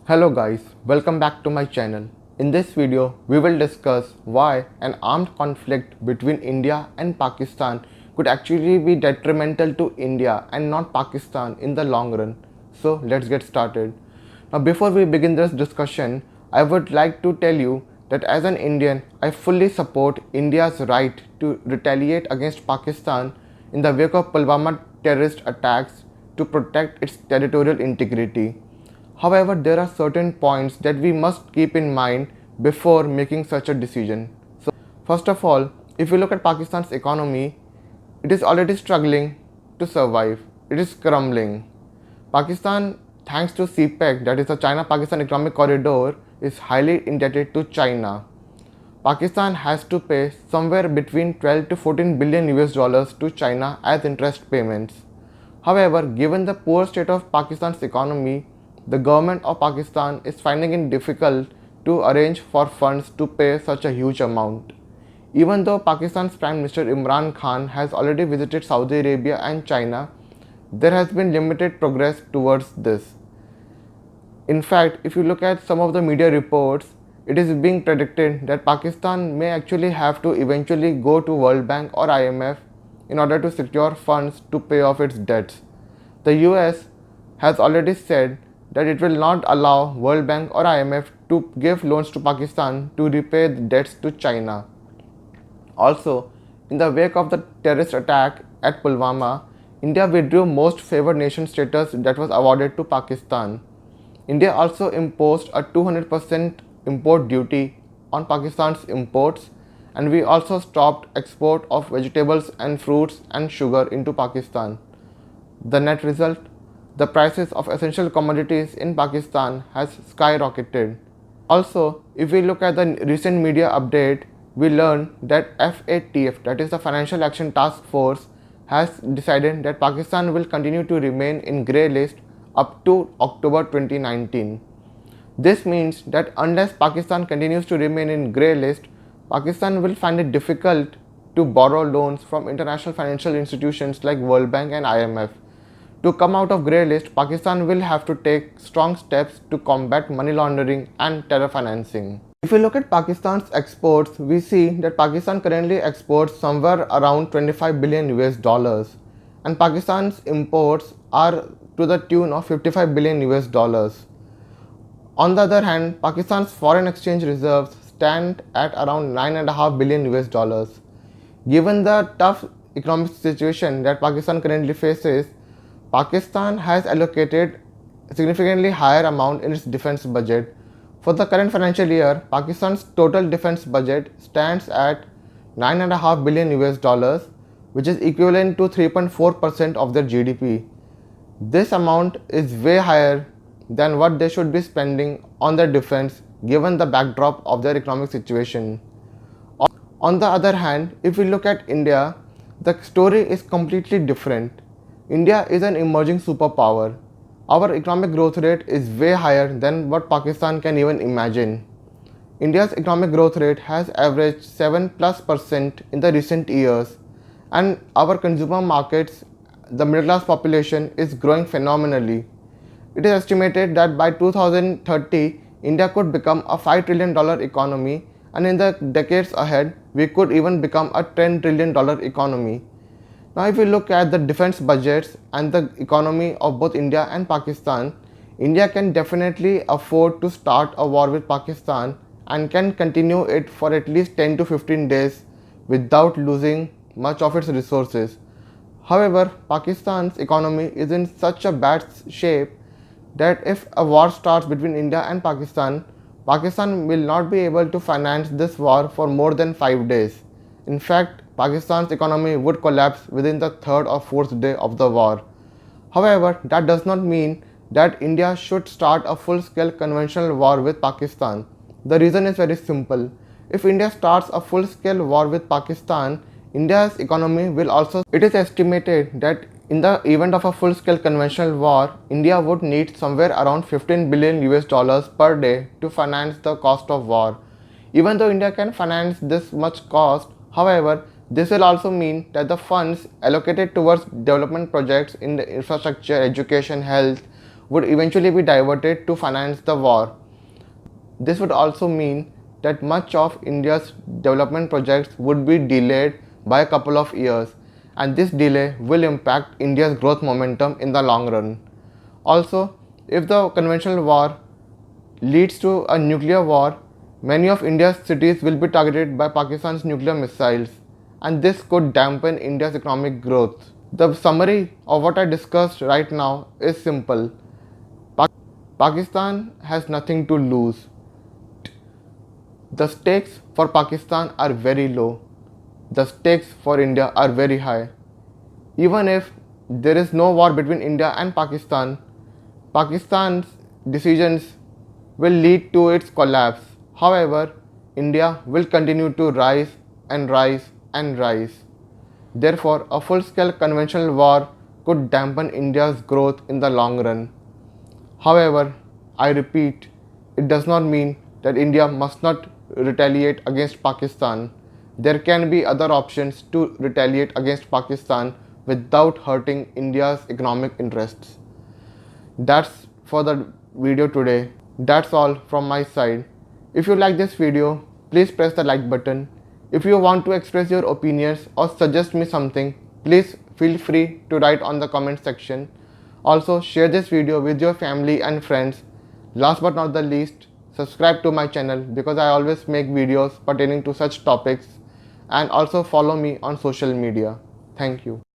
Hello guys, welcome back to my channel. In this video, we will discuss why an armed conflict between India and Pakistan could actually be detrimental to India and not Pakistan in the long run. So let's get started. Now before we begin this discussion, I would like to tell you that as an Indian, I fully support India's right to retaliate against Pakistan in the wake of Pulwama terrorist attacks to protect its territorial integrity. However, there are certain points that we must keep in mind before making such a decision. So, first of all, if you look at Pakistan's economy, it is already struggling to survive. It is crumbling. Pakistan, thanks to CPEC, that is the China-Pakistan Economic Corridor, is highly indebted to China. Pakistan has to pay somewhere between 12 to 14 billion US dollars to China as interest payments. However, given the poor state of Pakistan's economy, the government of Pakistan is finding it difficult to arrange for funds to pay such a huge amount. Even though Pakistan's Prime Minister Imran Khan has already visited Saudi Arabia and China, there has been limited progress towards this. In fact, if you look at some of the media reports, it is being predicted that Pakistan may actually have to eventually go to World Bank or IMF in order to secure funds to pay off its debts. The US has already said that it will not allow World Bank or IMF to give loans to Pakistan to repay the debts to China. Also, in the wake of the terrorist attack at Pulwama, India withdrew most favored nation status that was awarded to Pakistan. India also imposed a 200% import duty on Pakistan's imports, and we also stopped export of vegetables and fruits and sugar into Pakistan. The net result? The prices of essential commodities in Pakistan has skyrocketed. Also, if we look at the recent media update, we learned that FATF, that is the Financial Action Task Force, has decided that Pakistan will continue to remain in grey list up to October 2019. This means that unless Pakistan continues to remain in grey list, Pakistan will find it difficult to borrow loans from international financial institutions like World Bank and IMF. To come out of grey list, Pakistan will have to take strong steps to combat money laundering and terror financing. If we look at Pakistan's exports, we see that Pakistan currently exports somewhere around 25 billion US dollars, and Pakistan's imports are to the tune of 55 billion US dollars. On the other hand, Pakistan's foreign exchange reserves stand at around 9.5 billion US dollars. Given the tough economic situation that Pakistan currently faces, Pakistan has allocated a significantly higher amount in its defense budget. For the current financial year, Pakistan's total defense budget stands at 9.5 billion US dollars, which is equivalent to 3.4% of their GDP. This amount is way higher than what they should be spending on their defense given the backdrop of their economic situation. On the other hand, if we look at India, the story is completely different. India is an emerging superpower. Our economic growth rate is way higher than what Pakistan can even imagine. India's economic growth rate has averaged 7+% in the recent years, and our consumer markets, the middle class population, is growing phenomenally. It is estimated that by 2030, India could become a $5 trillion economy, and in the decades ahead, we could even become a $10 trillion economy. Now, if we look at the defense budgets and the economy of both India and Pakistan, India can definitely afford to start a war with Pakistan and can continue it for at least 10 to 15 days without losing much of its resources. However, Pakistan's economy is in such a bad shape that if a war starts between India and Pakistan, Pakistan will not be able to finance this war for more than 5 days. In fact, Pakistan's economy would collapse within the third or fourth day of the war. However, that does not mean that India should start a full-scale conventional war with Pakistan. The reason is very simple. If India starts a full-scale war with Pakistan, India's economy will also. It is estimated that in the event of a full-scale conventional war, India would need somewhere around 15 billion US dollars per day to finance the cost of war. Even though India can finance this much cost, however, this will also mean that the funds allocated towards development projects in the infrastructure, education, health would eventually be diverted to finance the war. This would also mean that much of India's development projects would be delayed by a couple of years, and this delay will impact India's growth momentum in the long run. Also, if the conventional war leads to a nuclear war, many of India's cities will be targeted by Pakistan's nuclear missiles, and this could dampen India's economic growth. The summary of what I discussed right now is simple. Pakistan has nothing to lose. The stakes for Pakistan are very low. The stakes for India are very high. Even if there is no war between India and Pakistan, Pakistan's decisions will lead to its collapse. However, India will continue to rise and rise and rise. Therefore, a full-scale conventional war could dampen India's growth in the long run. However, I repeat, it does not mean that India must not retaliate against Pakistan. There can be other options to retaliate against Pakistan without hurting India's economic interests. That's for the video today. That's all from my side. If you like this video, please press the like button. If you want to express your opinions or suggest me something, please feel free to write on the comment section. Also, share this video with your family and friends. Last but not the least, subscribe to my channel because I always make videos pertaining to such topics, and also follow me on social media. Thank you.